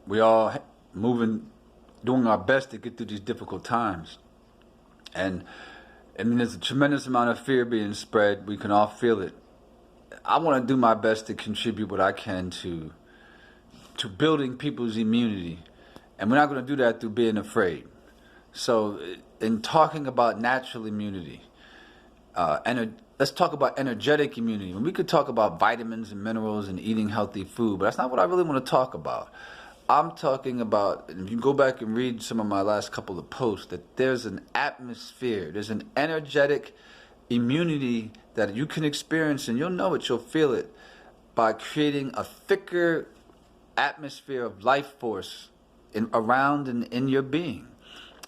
we all moving, doing our best to get through these difficult times, and I mean, there's a tremendous amount of fear being spread. We can all feel it. I want to do my best to contribute what I can to building people's immunity, and we're not going to do that through being afraid. So, in talking about natural immunity, let's talk about energetic immunity. And we could talk about vitamins and minerals and eating healthy food, but that's not what I really want to talk about. I'm talking about, and if you go back and read some of my last couple of posts, that there's an atmosphere, there's an energetic immunity that you can experience, and you'll know it, you'll feel it, by creating a thicker atmosphere of life force around and in your being.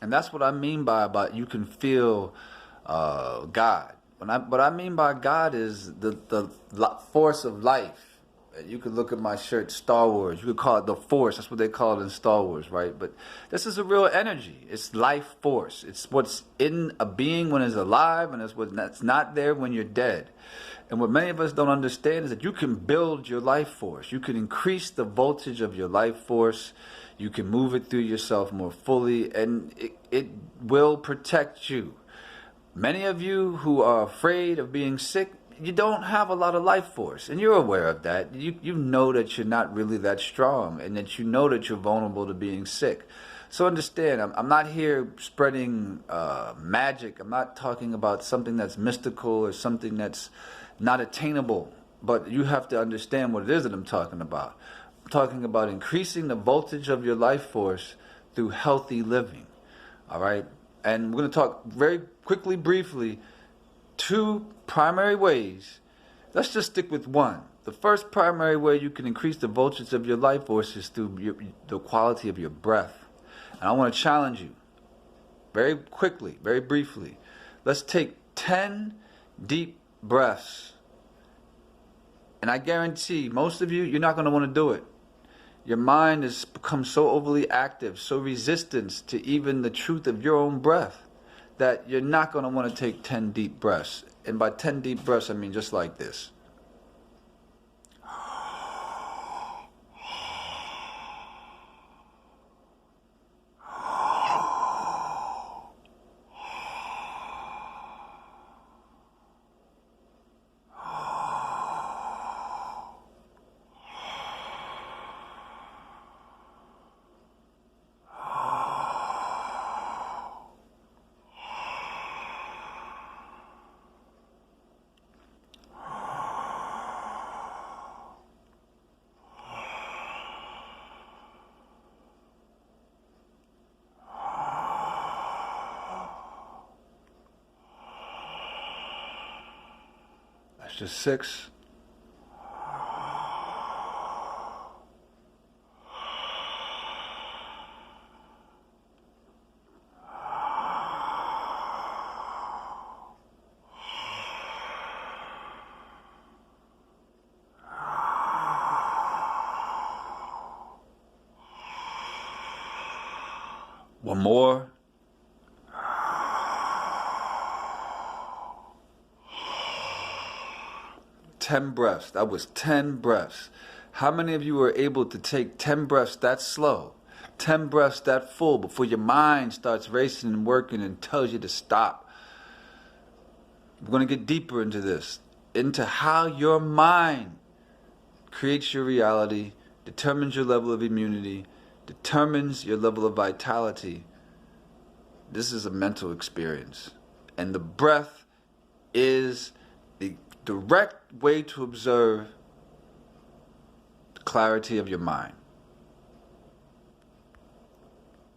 And that's what I mean by about you can feel God. What I mean by God is the force of life. You could look at my shirt, Star Wars. You could call it the Force. That's what they call it in Star Wars, right? But this is a real energy. It's life force. It's what's in a being when it's alive, and it's what's not there when you're dead. And what many of us don't understand is that you can build your life force. You can increase the voltage of your life force. You can move it through yourself more fully, and it will protect you. Many of you who are afraid of being sick, you don't have a lot of life force, and you're aware of that. You know that you're not really that strong, and that you know that you're vulnerable to being sick. So understand, I'm not here spreading magic. I'm not talking about something that's mystical or something that's not attainable, but you have to understand what it is that I'm talking about. I'm talking about increasing the voltage of your life force through healthy living, all right? And we're going to talk very quickly, briefly, two primary ways. Let's just stick with one. The first primary way you can increase the voltage of your life force is through the quality of your breath. And I want to challenge you very quickly, very briefly. Let's take 10 deep breaths. And I guarantee most of you, you're not going to want to do it. Your mind has become so overly active, so resistant to even the truth of your own breath, that you're not going to want to take 10 deep breaths. And by 10 deep breaths, I mean just like this. That's just 6. One more. 10 breaths. That was 10 breaths. How many of you were able to take 10 breaths that slow, 10 breaths that full, before your mind starts racing and working and tells you to stop? We're going to get deeper into this, into how your mind creates your reality, determines your level of immunity, determines your level of vitality. This is a mental experience. And the breath is the direct way to observe the clarity of your mind.